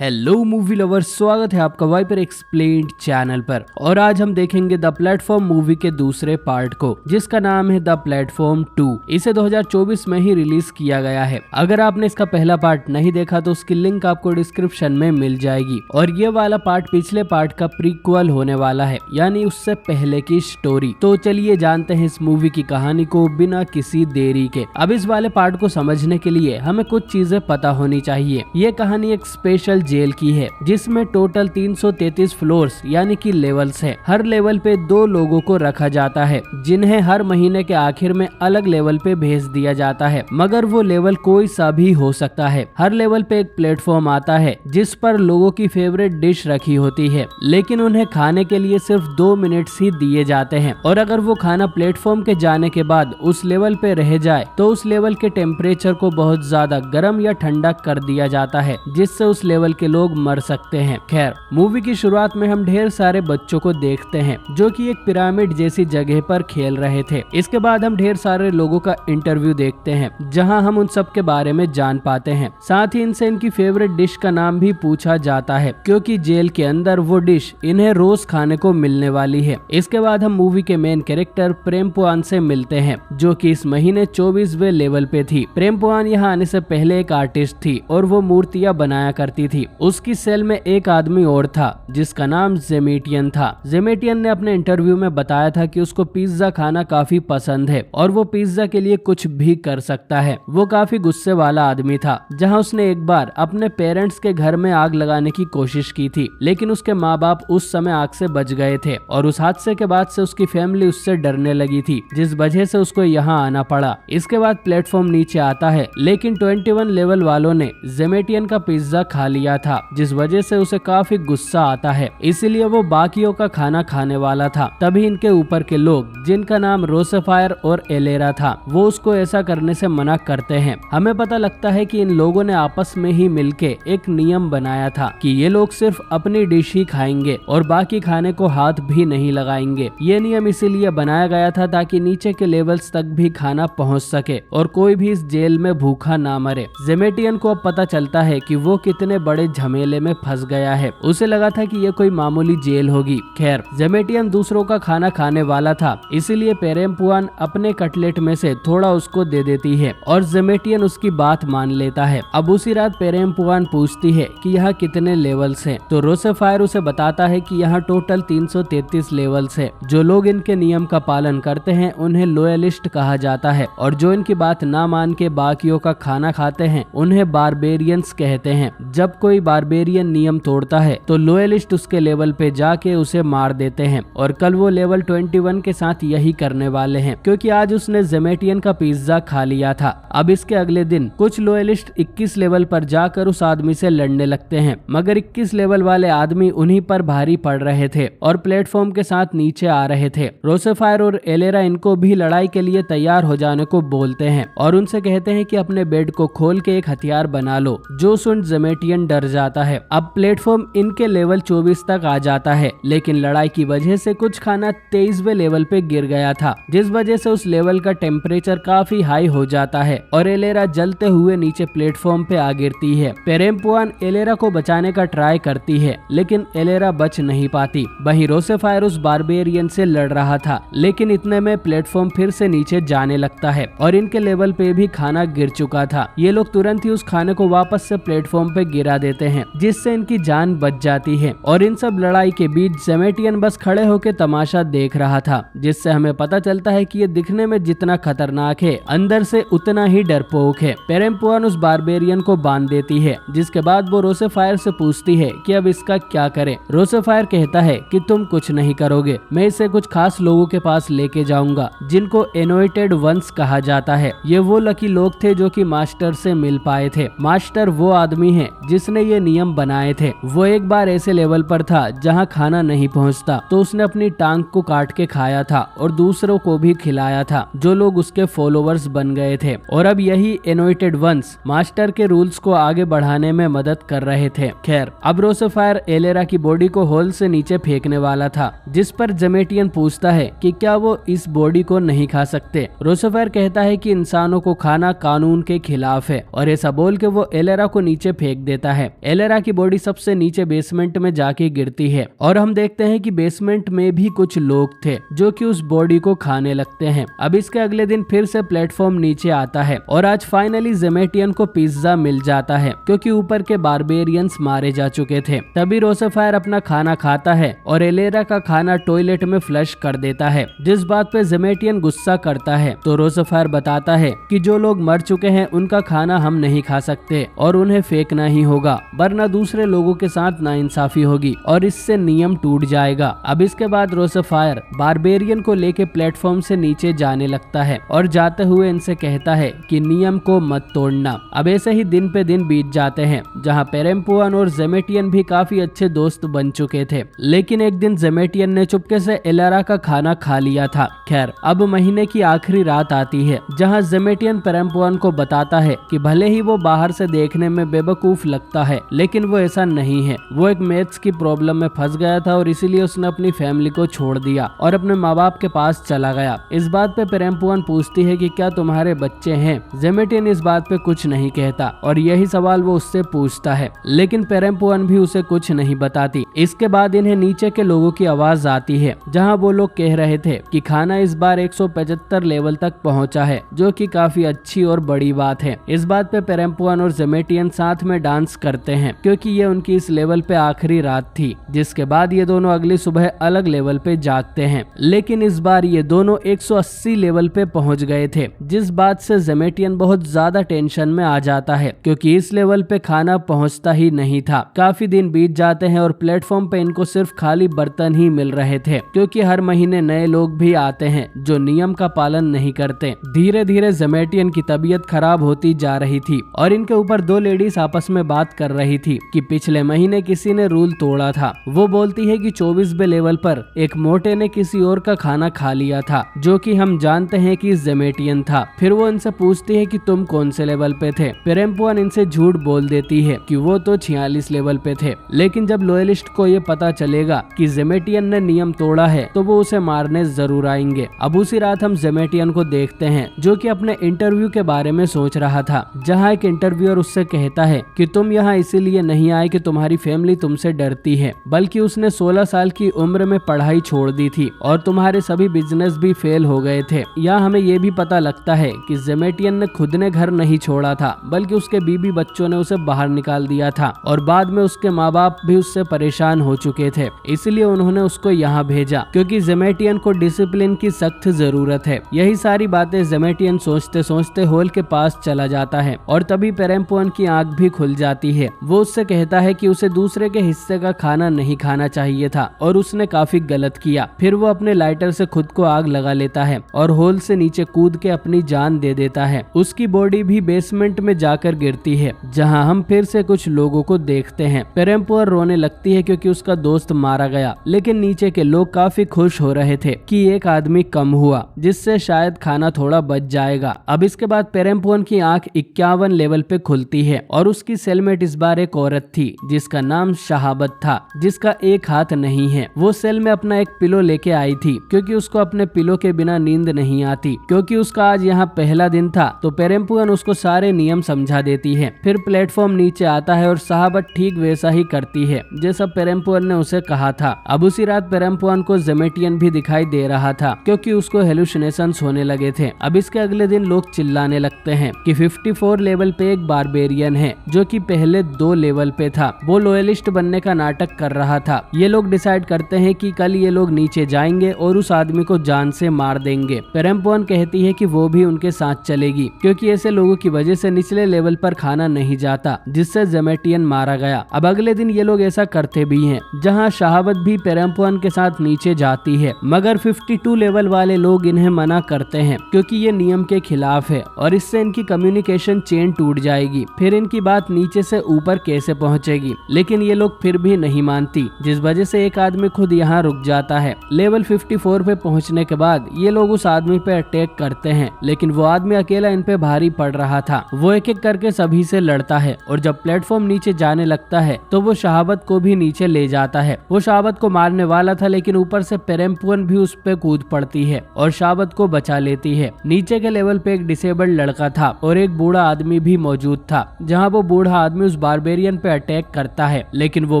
Hello movie lovers, स्वागत है आपका वाइपर एक्सप्लेन्ड चैनल पर। और आज हम देखेंगे द प्लेटफॉर्म मूवी के दूसरे पार्ट को, जिसका नाम है द प्लेटफॉर्म 2। इसे 2024 में ही रिलीज किया गया है। अगर आपने इसका पहला पार्ट नहीं देखा तो उसकी लिंक आपको डिस्क्रिप्शन में मिल जाएगी। और ये वाला पार्ट पिछले पार्ट का प्रीक्वल होने वाला है, यानी उससे पहले की स्टोरी। तो चलिए जानते हैं इस मूवी की कहानी को बिना किसी देरी के। अब इस वाले पार्ट को समझने के लिए हमें कुछ चीजें पता होनी चाहिए। ये कहानी एक स्पेशल जेल की है, जिसमें टोटल 333 फ्लोर्स यानी कि लेवल्स है। हर लेवल पे 2 लोगों को रखा जाता है, जिन्हें हर महीने के आखिर में अलग लेवल पे भेज दिया जाता है, मगर वो लेवल कोई सा भी हो सकता है। हर लेवल पे एक प्लेटफॉर्म आता है जिस पर लोगों की फेवरेट डिश रखी होती है, लेकिन उन्हें खाने के लिए सिर्फ 2 मिनट्स ही दिए जाते हैं। और अगर वो खाना प्लेटफॉर्म के जाने के बाद उस लेवल पे रह जाए तो उस लेवल के टेम्परेचर को बहुत ज्यादा गर्म या ठंडा कर दिया जाता है, जिससे उस लेवल के लोग मर सकते हैं। खैर, मूवी की शुरुआत में हम ढेर सारे बच्चों को देखते हैं जो कि एक पिरामिड जैसी जगह पर खेल रहे थे। इसके बाद हम ढेर सारे लोगों का इंटरव्यू देखते हैं, जहां हम उन सब के बारे में जान पाते हैं। साथ ही इनसे इनकी फेवरेट डिश का नाम भी पूछा जाता है, क्योंकि जेल के अंदर वो डिश इन्हें रोज खाने को मिलने वाली है। इसके बाद हम मूवी के मेन कैरेक्टर प्रेम पुआन से मिलते हैं, जो कि इस महीने 24वें लेवल पे थी। प्रेम पुआन यहाँ आने से पहले एक आर्टिस्ट थी और वो मूर्तियां बनाया करती थी। उसकी सेल में एक आदमी और था जिसका नाम जेमेटियन था। जेमेटियन ने अपने इंटरव्यू में बताया था कि उसको पिज्जा खाना काफी पसंद है और वो पिज्जा के लिए कुछ भी कर सकता है। वो काफी गुस्से वाला आदमी था, जहां उसने एक बार अपने पेरेंट्स के घर में आग लगाने की कोशिश की थी, लेकिन उसके माँ बाप उस समय आग से बच गए थे। और उस हादसे के बाद से उसकी फैमिली उससे डरने लगी थी, जिस वजह से उसको यहाँ आना पड़ा। इसके बाद प्लेटफॉर्म नीचे आता है, लेकिन 21 लेवल वालों ने जेमेटियन का पिज्जा खा लिया था, जिस वजह से उसे काफी गुस्सा आता है। इसीलिए वो बाकियों का खाना खाने वाला था। तभी इनके ऊपर के लोग, जिनका नाम रोसेफायर और एलेरा था, वो उसको ऐसा करने से मना करते हैं। हमें पता लगता है कि इन लोगों ने आपस में ही मिलके एक नियम बनाया था कि ये लोग सिर्फ अपनी डिश ही खाएंगे और बाकी खाने को हाथ भी नहीं लगाएंगे। ये नियम इसीलिए बनाया गया था ताकि नीचे के लेवल्स तक भी खाना पहुंच सके और कोई भी इस जेल में भूखा ना मरे। जेमेटियन को अब पता चलता है कि वो कितने बड़े झमेले में फंस गया है। उसे लगा था कि ये कोई मामूली जेल होगी। खैर, जेमेटियन दूसरों का खाना खाने वाला था, इसीलिए प्रेम पुआन अपने कटलेट में से थोड़ा उसको दे देती है और जेमेटियन उसकी बात मान लेता है। अब उसी रात प्रेम पुआन पूछती है कि यहाँ कितने लेवल्स हैं, तो रोसेफायर उसे बताता है कि यहाँ टोटल 333 लेवल्स है। जो लोग इनके नियम का पालन करते हैं उन्हें लॉयलिस्ट कहा जाता है, और जो इनकी बात ना मान के बाकियों का खाना खाते हैं उन्हें बारबेरियंस कहते हैं। जब कोई बारबेरियन नियम तोड़ता है तो लॉयलिस्ट उसके लेवल पे जाके उसे मार देते हैं, और कल वो लेवल 21 के साथ यही करने वाले हैं, क्योंकि आज उसने जेमेटियन का पिज्जा खा लिया था। अब इसके अगले दिन कुछ लॉयलिस्ट 21 लेवल पर जाकर उस आदमी से लड़ने लगते हैं, मगर 21 लेवल वाले आदमी उन्हीं पर भारी पड़ रहे थे और प्लेटफॉर्म के साथ नीचे आ रहे थे। रोसेफायर और एलेरा इनको भी लड़ाई के लिए तैयार हो जाने को बोलते हैं और उनसे कहते हैं कि अपने बेड को खोल के एक हथियार बना लो। जो सुन जेमेटियन डर जाता है। अब प्लेटफॉर्म इनके लेवल 24 तक आ जाता है, लेकिन लड़ाई की वजह से कुछ खाना 23वें लेवल पे गिर गया था, जिस वजह से उस लेवल का टेम्परेचर काफी हाई हो जाता है और एलेरा जलते हुए नीचे प्लेटफॉर्म पे आ गिरती है। प्रेम पुआन एलेरा को बचाने का ट्राई करती है, लेकिन एलेरा बच नहीं पाती। वहीं रोसेफायर उस बारबेरियन से लड़ रहा था, लेकिन इतने में प्लेटफॉर्म फिर से नीचे जाने लगता है और इनके लेवल पे भी खाना गिर चुका था। ये लोग तुरंत ही उस खाने को वापस से प्लेटफॉर्म पे गिरा देते हैं, जिससे इनकी जान बच जाती है। और इन सब लड़ाई के बीच जेमेटियन बस खड़े होकर तमाशा देख रहा था, जिससे हमें पता चलता है कि ये दिखने में जितना खतरनाक है, अंदर से उतना ही डरपोक है। प्रेम पुआन उस बारबेरियन को बांध देती है, जिसके बाद वो रोसेफायर से पूछती है कि अब इसका क्या करें। रोसेफायर कहता है कि तुम कुछ नहीं करोगे, मैं इसे कुछ खास लोगों के पास लेके जाऊंगा, जिनको एनोइटेड वंस कहा जाता है। ये वो लकी लोग थे जो कि मास्टर से मिल पाए थे। मास्टर वो आदमी है जिसने ये नियम बनाए थे। वो एक बार ऐसे लेवल पर था जहां खाना नहीं पहुंचता, तो उसने अपनी टांग को काट के खाया था और दूसरों को भी खिलाया था, जो लोग उसके फॉलोवर्स बन गए थे। और अब यही एनोइटेड वंस मास्टर के रूल्स को आगे बढ़ाने में मदद कर रहे थे। खैर, अब रोसेफायर एलेरा की बॉडी को होल से नीचे फेंकने वाला था, जिस पर जेमेटियन पूछता है कि क्या वो इस बॉडी को नहीं खा सकते। रोसेफायर कहता है कि इंसानों को खाना कानून के खिलाफ है, और ऐसा बोल के वो एलेरा को नीचे फेंक देता है। है। एलेरा की बॉडी सबसे नीचे बेसमेंट में जाके गिरती है और हम देखते हैं कि बेसमेंट में भी कुछ लोग थे जो कि उस बॉडी को खाने लगते हैं। अब इसके अगले दिन फिर से प्लेटफॉर्म नीचे आता है और आज फाइनली जेमेटियन को पिज्जा मिल जाता है क्योंकि ऊपर के बारबेरियंस मारे जा चुके थे। तभी रोसेफायर अपना खाना खाता है और एलेरा का खाना टॉयलेट में फ्लश कर देता है, जिस बात पे जेमेटियन गुस्सा करता है। तो रोसेफायर बताता है कि जो लोग मर चुके हैं उनका खाना हम नहीं खा सकते और उन्हें फेंकना ही होगा, वरना दूसरे लोगों के साथ नाइंसाफी होगी और इससे नियम टूट जाएगा। अब इसके बाद रोसेफायर बारबेरियन को लेके प्लेटफॉर्म से नीचे जाने लगता है और जाते हुए इनसे कहता है कि नियम को मत तोड़ना। अब ऐसे ही दिन पे दिन बीत जाते हैं, जहाँ पेरेम्पुआन और जेमेटियन भी काफी अच्छे दोस्त बन चुके थे। लेकिन एक दिन जेमेटियन ने चुपके से एलेरा का खाना खा लिया था। खैर, अब महीने की आखिरी रात आती है, जहाँ जेमेटियन पेरेम्पुआन को बताता है कि भले ही वो बाहर से देखने में बेवकूफ लगता है, लेकिन वो ऐसा नहीं है। वो एक मैथ्स की प्रॉब्लम में फंस गया था और इसीलिए उसने अपनी फैमिली को छोड़ दिया और अपने माँ बाप के पास चला गया। इस बात पे पेरेम्पुआन पूछती है कि क्या तुम्हारे बच्चे हैं? जेमेटियन इस बात पे कुछ नहीं कहता और यही सवाल वो उससे पूछता है, लेकिन पेरेम्पुआन भी उसे कुछ नहीं बताती। इसके बाद इन्हें नीचे के लोगों की आवाज आती है, जहाँ वो लोग कह रहे थे कि खाना इस बार 175 लेवल तक पहुँचा है, जो कि काफी अच्छी और बड़ी बात है। इस बात पे पेरेम्पुआन और जेमेटियन साथ में डांस करते हैं क्योंकि ये उनकी इस लेवल पे आखिरी रात थी, जिसके बाद ये दोनों अगली सुबह अलग लेवल पे जागते हैं। लेकिन इस बार ये दोनों 180 लेवल पे पहुंच गए थे, जिस बात से जेमेटियन बहुत ज्यादा टेंशन में आ जाता है क्योंकि इस लेवल पे खाना पहुंचता ही नहीं था। काफी दिन बीत जाते हैं और प्लेटफॉर्म पे इनको सिर्फ खाली बर्तन ही मिल रहे थे क्योंकि हर महीने नए लोग भी आते हैं जो नियम का पालन नहीं करते। धीरे धीरे जेमेटियन की तबीयत खराब होती जा रही थी और इनके ऊपर दो लेडीज आपस में बात कर रही थी कि पिछले महीने किसी ने रूल तोड़ा था। वो बोलती है कि 24वें लेवल पर एक मोटे ने किसी और का खाना खा लिया था, जो कि हम जानते हैं कि जेमेटियन था। फिर वो इनसे पूछती है कि तुम कौन से लेवल पे थे? पेरेम्पुआन इनसे झूठ बोल देती है कि वो तो 46 लेवल पे थे। लेकिन जब लोयलिस्ट को ये पता चलेगा कि जेमेटियन ने नियम तोड़ा है तो वो उसे मारने जरूर आएंगे। अब उसी रात हम जेमेटियन को देखते हैं जो कि अपने इंटरव्यू के बारे में सोच रहा था, जहाँ एक इंटरव्यूअर उससे कहता है कि तुम यहाँ इसीलिए नहीं आए कि तुम्हारी फैमिली तुमसे डरती है, बल्कि उसने 16 साल की उम्र में पढ़ाई छोड़ दी थी और तुम्हारे सभी बिजनेस भी फेल हो गए थे। यहाँ हमें ये भी पता लगता है कि जेमेटियन ने खुद ने घर नहीं छोड़ा था, बल्कि उसके बीबी बच्चों ने उसे बाहर निकाल दिया था और बाद में उसके माँ बाप भी उससे परेशान हो चुके थे, इसलिए उन्होंने उसको यहाँ भेजा क्योंकि जेमेटियन को डिसिप्लिन की सख्त जरूरत है। यही सारी बातें जेमेटियन सोचते सोचते हॉल के पास चला जाता है और तभी पेरेम्पुआन की आंख भी खुल जाती है। वो उससे कहता है कि उसे दूसरे के हिस्से का खाना नहीं खाना चाहिए था और उसने काफी गलत किया। फिर वो अपने लाइटर से खुद को आग लगा लेता है और हॉल से नीचे कूद के अपनी जान दे देता है। उसकी बॉडी भी बेसमेंट में जाकर गिरती है, जहां हम फिर से कुछ लोगों को देखते हैं। पेरेम्पुआन रोने लगती है क्योंकि उसका दोस्त मारा गया, लेकिन नीचे के लोग काफी खुश हो रहे थे कि एक आदमी कम हुआ, जिससे शायद खाना थोड़ा बच जाएगा। अब इसके बाद पेरेम्पुआन की आंख 51 लेवल पे खुलती है और उसकी सेलमेट इस बार एक औरत थी जिसका नाम शहाबत था, जिसका एक हाथ नहीं है। वो सेल में अपना एक पिलो लेके आई थी क्योंकि उसको अपने पिलो के बिना नींद नहीं आती। क्योंकि उसका आज यहाँ पहला दिन था तो पेरेम्पुआन उसको सारे नियम समझा देती है। फिर प्लेटफॉर्म नीचे आता है और शहाबत ठीक वैसा ही करती है जैसा पेरेम्पुआन ने उसे कहा था। अब उसी रात पेरेम्पुआन को जेमेटियन भी दिखाई दे रहा था क्योंकि उसको हेलुसिनेशंस होने लगे थे। अब इसके अगले दिन लोग चिल्लाने लगते हैं कि 54 लेवल पे एक बारबेरियन है जो कि पहले 2 लेवल पे था। वो लॉयलिस्ट बनने का नाटक कर रहा था। ये लोग डिसाइड करते हैं कि कल ये लोग नीचे जाएंगे और उस आदमी को जान से मार देंगे। पेरेम्पुआन कहती है कि वो भी उनके साथ चलेगी क्योंकि ऐसे लोगों की वजह से निचले लेवल पर खाना नहीं जाता, जिससे जेमेटियन मारा गया। अब अगले दिन ये लोग ऐसा करते भी हैं, जहां शहाबत भी पेरेम्पुआन के साथ नीचे जाती है, मगर 52 लेवल वाले लोग इन्हें मना करते हैं क्योंकि ये नियम के खिलाफ है और इससे इनकी कम्युनिकेशन चेन टूट जाएगी। फिर इनकी बात नीचे से ऊपर कैसे पहुंचेगी, लेकिन ये लोग फिर भी नहीं मानती, जिस वजह से एक आदमी खुद यहाँ रुक जाता है। लेवल 54 पे पहुंचने के बाद ये लोग उस आदमी पे अटैक करते हैं, लेकिन वो आदमी अकेला इन पे भारी पड़ रहा था। वो एक एक करके सभी से लड़ता है और जब प्लेटफॉर्म नीचे जाने लगता है तो वो शहाबत को भी नीचे ले जाता है। वो शहाबत को मारने वाला था, लेकिन ऊपर से पेरेम्पुआन भी उस पे कूद पड़ती है और शहाबत को बचा लेती है। नीचे के लेवल पे एक डिसेबल्ड लड़का था और एक बूढ़ा आदमी भी मौजूद था, जहाँ वो बूढ़ा आदमी उस उस बारबेरियन पे अटैक करता है, लेकिन वो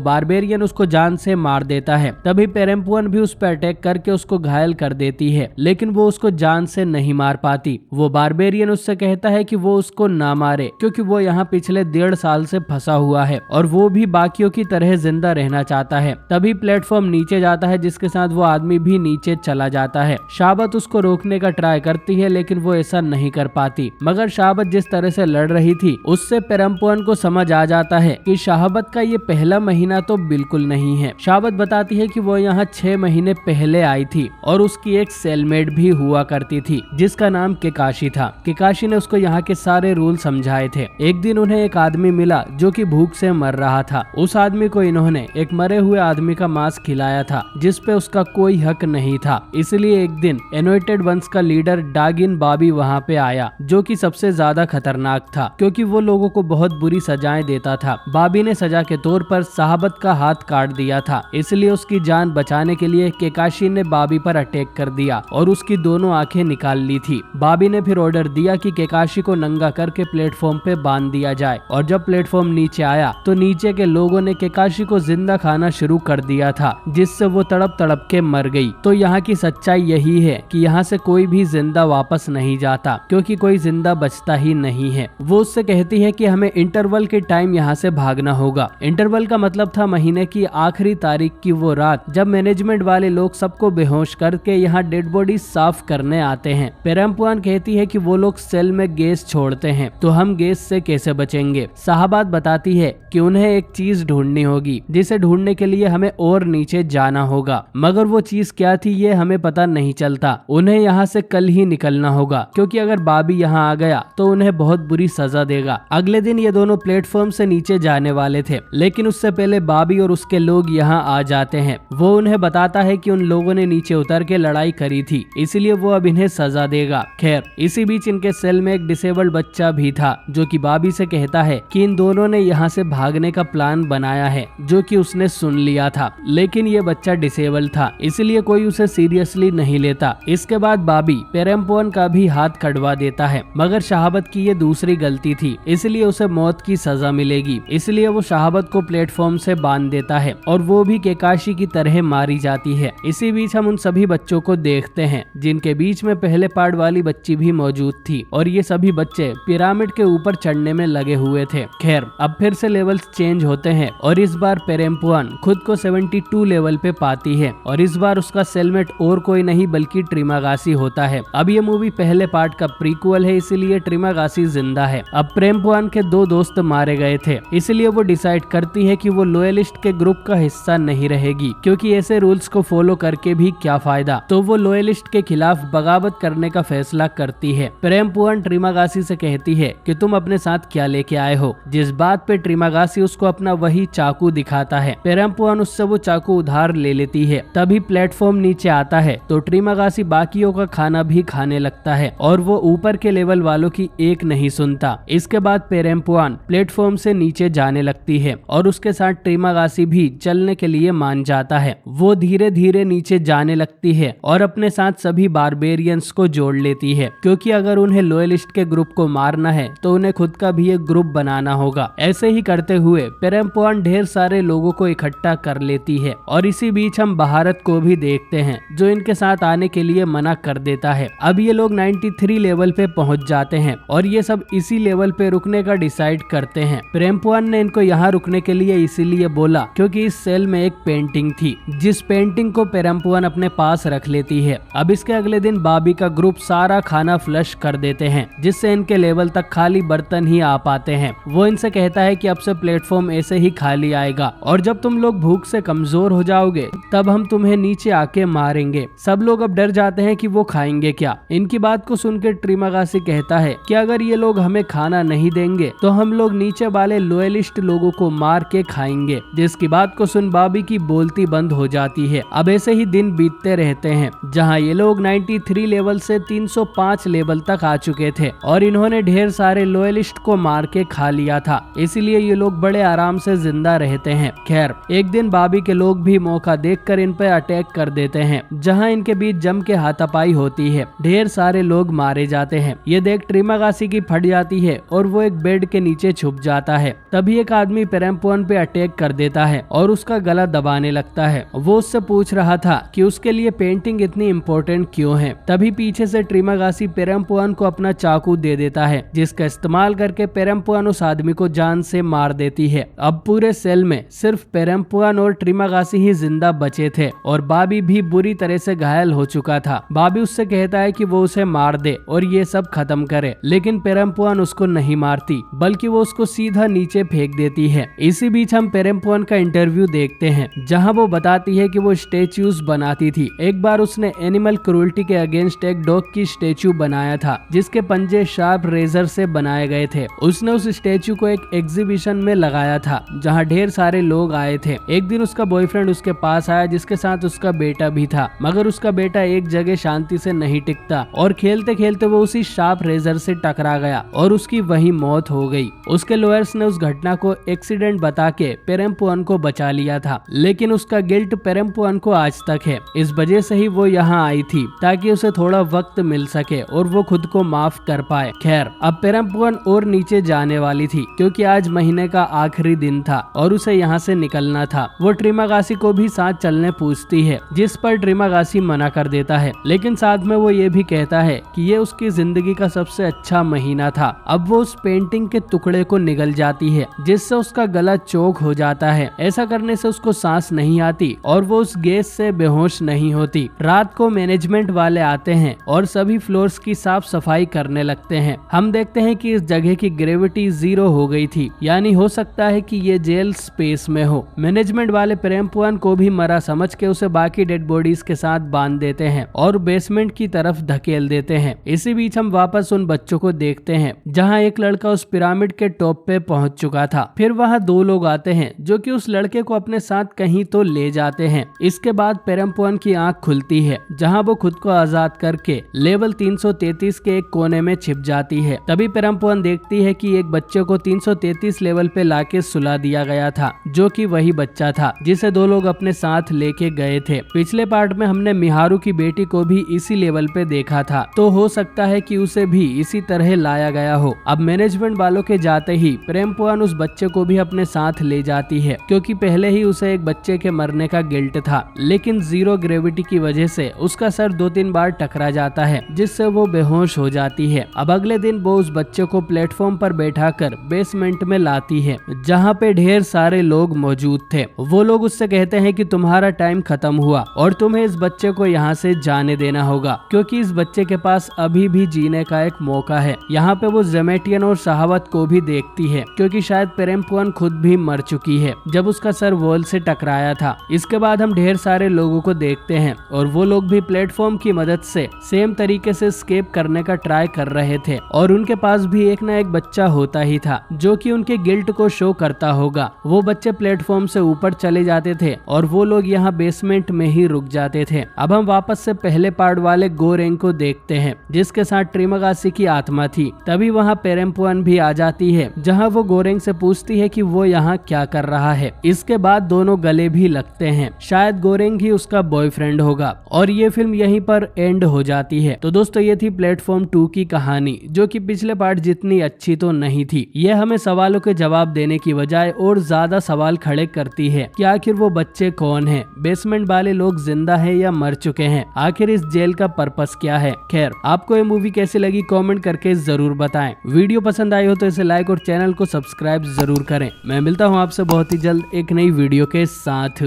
बारबेरियन उसको जान से मार देता है। तभी पेरेम्पुअन भी उस पर अटैक करके उसको घायल कर देती है, लेकिन वो उसको जान से नहीं मार पाती। वो बारबेरियन उससे कहता है कि वो उसको ना मारे, क्योंकि वो यहाँ पिछले 1.5 साल से फंसा हुआ है और वो भी बाकियों की तरह जिंदा रहना चाहता है। तभी प्लेटफॉर्म नीचे जाता है, जिसके साथ वो आदमी भी नीचे चला जाता है। शाबत उसको रोकने का ट्राई करती है, लेकिन वो ऐसा नहीं कर पाती। मगर शाबत जिस तरह से लड़ रही थी, उससे पेरेम्पुअन को समझ आ जाता है कि शाबत का ये पहला महीना तो बिल्कुल नहीं है। शाबत बताती है कि वो यहाँ 6 महीने पहले आई थी और उसकी एक सेलमेट भी हुआ करती थी, जिसका नाम केकाशी था। केकाशी ने उसको यहाँ के सारे रूल समझाए थे। एक दिन उन्हें एक आदमी मिला जो कि भूख से मर रहा था। उस आदमी को इन्होंने एक मरे हुए आदमी का मांस खिलाया था, जिस पे उसका कोई हक नहीं था। इसलिए एक दिन एनोटेड वंश का लीडर डागिन बाबी वहाँ पे आया, जो कि सबसे ज्यादा खतरनाक था, क्योंकि वो लोगों को बहुत बुरी सजाएं देता था। बाबी ने सजा के तौर पर शाबत का हाथ काट दिया था, इसलिए उसकी जान बचाने के लिए केकाशी ने बाबी पर अटैक कर दिया और उसकी दोनों आंखें निकाल ली थी। बाबी ने फिर ऑर्डर दिया कि केकाशी को नंगा करके प्लेटफॉर्म पे बांध दिया जाए, और जब प्लेटफॉर्म नीचे आया तो नीचे के लोगों ने केकाशी को जिंदा खाना शुरू कर दिया था, जिससे वो तड़प तड़प के मर गई। तो यहाँ की सच्चाई यही है कि यहाँ से कोई भी जिंदा वापस नहीं जाता, क्योंकि कोई जिंदा बचता ही नहीं है। वो उससे कहती है कि हमें इंटरवल के टाइम यहाँ से भागना होगा। इंटरवल का मतलब था महीने की आखिरी तारीख की वो रात, जब मैनेजमेंट वाले लोग सबको बेहोश करके यहाँ डेड बॉडी साफ करने आते हैं। पेरेम्पुअन कहती है कि वो लोग सेल में गैस छोड़ते हैं, तो हम गैस से कैसे बचेंगे। शाहबाद बताती है कि उन्हें एक चीज ढूंढनी होगी, जिसे ढूंढने के लिए हमें और नीचे जाना होगा, मगर वो चीज क्या थी ये हमें पता नहीं चलता। उन्हें यहाँ से कल ही निकलना होगा, क्योंकि अगर बाबी यहाँ आ गया तो उन्हें बहुत बुरी सजा देगा। अगले दिन ये दोनों प्लेटफॉर्म से नीचे जाने वाले थे, लेकिन उससे पहले बाबी और उसके लोग यहाँ आ जाते हैं। वो उन्हें बताता है कि उन लोगों ने नीचे उतर के लड़ाई करी थी, इसलिए वो अब इन्हें सजा देगा। खैर, इसी बीच इनके सेल में एक डिसेबल्ड बच्चा भी था, जो कि बाबी से कहता है कि इन दोनों ने यहाँ से भागने का प्लान बनाया है, जो कि उसने सुन लिया था। लेकिन ये बच्चा डिसेबल था, इसलिए कोई उसे सीरियसली नहीं लेता। इसके बाद बाबी पेरेम्पुअन का भी हाथ कटवा देता है, मगर शाहबत की ये दूसरी गलती थी, इसलिए उसे मौत की सजा मिलेगी। इसलिए वो शाहबत को प्लेटफॉर्म से बांध देता है और वो भी केकाशी की तरह मारी जाती है। इसी बीच हम उन सभी बच्चों को देखते हैं, जिनके बीच में पहले पार्ट वाली बच्ची भी मौजूद थी, और ये सभी बच्चे पिरामिड के ऊपर चढ़ने में लगे हुए थे। खैर, अब फिर से लेवल्स चेंज होते हैं और इस बार पेरेम्पुअन खुद को 72 लेवल पे पाती है, और इस बार उसका सेलमेट और कोई नहीं बल्कि ट्रिमागासी होता है। अब ये मूवी पहले पार्ट का प्रीक्वल है, इसीलिए ट्रिमागासी जिंदा है। अब पेरेम्पुअन के 2 दोस्त मारे गए थे, इसलिए वो डिसाइड करती है कि वो लोयलिस्ट के ग्रुप का हिस्सा नहीं रहेगी, क्योंकि ऐसे रूल्स को फॉलो करके भी क्या फायदा। तो वो लोयलिस्ट के खिलाफ बगावत करने का फैसला करती है। पेरेम्पुअन ट्रिमागासी से कहती है कि तुम अपने साथ क्या लेके आए हो, जिस बात पे ट्रिमागासी उसको अपना वही चाकू दिखाता है। पेरेम्पुअन उससे वो चाकू उधार ले लेती है। तभी प्लेटफॉर्म नीचे आता है तो ट्रिमागासी बाकियों का खाना भी खाने लगता है, और वो ऊपर के लेवल वालों की एक नहीं सुनता। इसके बाद पेरेम्पुअन प्लेटफॉर्म से नीचे जाने लगती है और उसके साथ ट्रिमागासी भी चलने के लिए मान जाता है। वो धीरे धीरे नीचे जाने लगती है और अपने साथ सभी बारबेरियंस को जोड़ लेती है, क्योंकि अगर उन्हें लोयलिस्ट के ग्रुप को मारना है तो उन्हें खुद का भी एक ग्रुप बनाना होगा। ऐसे ही करते हुए पेरेम्पुअन ढेर सारे लोगों को इकट्ठा कर लेती है, और इसी बीच हम भारत को भी देखते हैं, जो इनके साथ आने के लिए मना कर देता है। अब ये लोग 93 लेवल पे पहुंच जाते हैं और ये सब इसी लेवल पे रुकने का डिसाइड करते हैं। पेरेम्पुअन ने इनको यहाँ रुकने के लिए इसीलिए बोला क्योंकि इस सेल में एक पेंटिंग थी, जिस पेंटिंग को पेरेम्पुअन अपने पास रख लेती है। अब इसके अगले दिन बाबी का ग्रुप सारा खाना फ्लश कर देते हैं, जिससे इनके लेवल तक खाली बर्तन ही आ पाते हैं। वो इनसे कहता है कि अब से प्लेटफॉर्म ऐसे ही खाली आएगा, और जब तुम लोग भूख से कमजोर हो जाओगे तब हम तुम्हें नीचे आके मारेंगे। सब लोग अब डर जाते हैं कि वो खाएंगे क्या। इनकी बात को सुनकर ट्रिमागासी कहता है कि अगर ये लोग हमें खाना नहीं देंगे तो हम लोग नीचे वाले लोयलिस्ट लोगों को मार के खाएंगे, जिसकी बात को सुन बाबी की बोलती बंद हो जाती है। अब ऐसे ही दिन बीतते रहते हैं, जहां ये लोग 93 लेवल से 305 लेवल तक आ चुके थे और इन्होंने ढेर सारे लोयलिस्ट को मार के खा लिया था, इसलिए ये लोग बड़े आराम से जिंदा रहते हैं। खैर, एक दिन बाबी के लोग भी मौका देखकर इन पर अटैक कर देते हैं, जहां इनके बीच जम के हाथापाई होती है। ढेर सारे लोग मारे जाते हैं। ये देख ट्रिमागासी की फट जाती है और वो एक बेड के नीचे छुप जाता आता है। तभी एक आदमी पेरेम्पुअन पे अटैक कर देता है और उसका गला दबाने लगता है। वो उससे पूछ रहा था कि उसके लिए पेंटिंग इतनी इम्पोर्टेंट क्यों है। तभी पीछे से ट्रिमागासी पेरेम्पुअन को अपना चाकू दे देता है, जिसका इस्तेमाल करके पेरेम्पुअन उस आदमी को जान से मार देती है। अब पूरे सेल में सिर्फ पेरेम्पुअन और ट्रिमागासी ही जिंदा बचे थे और बॉबी भी बुरी तरह से घायल हो चुका था। बॉबी उससे कहता है कि वो उसे मार दे और ये सब खत्म करे, लेकिन पेरेम्पुअन उसको नहीं मारती, बल्कि वो उसको सीधा नीचे फेंक देती है। इसी बीच हम पेरेम्पुअन का इंटरव्यू देखते हैं, जहां वो बताती है कि वो स्टेच्यूज बनाती थी। एक बार उसने एनिमल क्रूरल्टी के अगेंस्ट एक डॉग की स्टेच्यू बनाया था, जिसके पंजे शार्प रेजर से बनाए गए थे। उसने उस स्टेच्यू को एक एग्जीबिशन में लगाया था, जहां ढेर सारे लोग आए थे। एक दिन उसका बॉयफ्रेंड उसके पास आया, जिसके साथ उसका बेटा भी था, मगर उसका बेटा एक जगह शांति से नहीं टिकता और खेलते खेलते वो उसी शार्प रेजर से टकरा गया और उसकी वही मौत हो गई। उसके लॉयर्स ने उस घटना को एक्सीडेंट बता के पेरेम्पुअन को बचा लिया था, लेकिन उसका गिल्ट पेरेम्पुअन को आज तक है। इस वजह से ही वो यहाँ आई थी, ताकि उसे थोड़ा वक्त मिल सके और वो खुद को माफ कर पाए। खैर, अब पेरेम्पुअन और नीचे जाने वाली थी, क्योंकि आज महीने का आखिरी दिन था और उसे यहाँ से निकलना था। वो ट्रिमागासी को भी साथ चलने पूछती है, जिस पर ट्रिमागासी मना कर देता है, लेकिन साथ में वो ये भी कहता है कि ये उसकी जिंदगी का सबसे अच्छा महीना था। अब वो उस पेंटिंग के टुकड़े को निगल जाती है, जिससे उसका गला चोक हो जाता है। ऐसा करने से उसको सांस नहीं आती और वो उस गैस से बेहोश नहीं होती। रात को मैनेजमेंट वाले आते हैं और सभी फ्लोर्स की साफ सफाई करने लगते हैं। हम देखते हैं कि इस जगह की ग्रेविटी 0 हो गई थी, यानी हो सकता है कि ये जेल स्पेस में हो। मैनेजमेंट वाले पेरेम्पुअन को भी मरा समझ के उसे बाकी डेड बॉडीज के साथ बांध देते हैं और बेसमेंट की तरफ धकेल देते हैं। इसी बीच हम वापस उन बच्चों को देखते हैं, जहां एक लड़का उस पिरामिड के टॉप पे पहुंच चुका था। फिर वहां 2 लोग आते हैं, जो कि उस लड़के को अपने साथ कहीं तो ले जाते हैं। इसके बाद पेरेम्पुअन की आंख खुलती है, जहां वो खुद को आजाद करके लेवल 333 के एक कोने में छिप जाती है। तभी पेरेम्पुअन देखती है कि एक बच्चे को 333 लेवल पे लाके सुला दिया गया था, जो कि वही बच्चा था जिसे 2 लोग अपने साथ लेके गए थे। पिछले पार्ट में हमने मिहारू की बेटी को भी इसी लेवल पे देखा था, तो हो सकता है कि उसे भी इसी तरह लाया गया हो। अब मैनेजमेंट वालों के जाते ही पेरेम्पुअन उस बच्चे को भी अपने साथ ले जाती है, क्योंकि पहले ही उसे एक बच्चे के मरने का गिल्ट था, लेकिन 0 ग्रेविटी की वजह से उसका सर 2-3 बार टकरा जाता है, जिससे वो बेहोश हो जाती है। अब अगले दिन वो उस बच्चे को प्लेटफॉर्म पर बैठाकर बेसमेंट में लाती है, जहाँ पे ढेर सारे लोग मौजूद थे। वो लोग उससे कहते हैं कि तुम्हारा टाइम खत्म हुआ और तुम्हें इस बच्चे को यहाँ से जाने देना होगा, क्योंकि इस बच्चे के पास अभी भी जीने का एक मौका है। यहाँ पे वो जेमेटियन और सहावत को भी देखती है, क्योंकि शायद पेरेम्पुअन खुद भी मर चुकी है जब उसका सर वॉल से टकराया था। इसके बाद हम ढेर सारे लोगों को देखते हैं और वो लोग भी प्लेटफॉर्म की मदद से सेम तरीके से एस्केप करने का ट्राई कर रहे थे और उनके पास भी एक ना एक बच्चा होता ही था, जो कि उनके गिल्ट को शो करता होगा। वो बच्चे प्लेटफॉर्म से ऊपर चले जाते थे और वो लोग यहाँ बेसमेंट में ही रुक जाते थे। अब हम वापस से पहले पार्ट वाले गोरेंग को देखते हैं, जिसके साथ ट्रिमागासी की आत्मा थी। तभी वहाँ पेरेम्पुअन भी आ जाती है, जहाँ वो गोरेंग से पूछती है कि वो यहाँ क्या कर रहा है। इसके बाद दोनों गले भी लगते हैं, शायद गोरेंग ही उसका बॉयफ्रेंड होगा और ये फिल्म यहीं पर एंड हो जाती है। तो दोस्तों, ये थी प्लेटफॉर्म 2 की कहानी, जो कि पिछले पार्ट जितनी अच्छी तो नहीं थी। ये हमें सवालों के जवाब देने की बजाय और ज्यादा सवाल खड़े करती है कि आखिर वो बच्चे कौन हैं, बेसमेंट वाले लोग जिंदा हैं या मर चुके हैं, आखिर इस जेल का पर्पस क्या है। खैर, आपको ये मूवी कैसी लगी कमेंट करके जरूर बताएं। वीडियो पसंद आई हो तो इसे लाइक और चैनल को सब्सक्राइब जरूर करें। मैं मिलता हूँ आपसे बहुत ही जल्द एक नई वीडियो के साथ।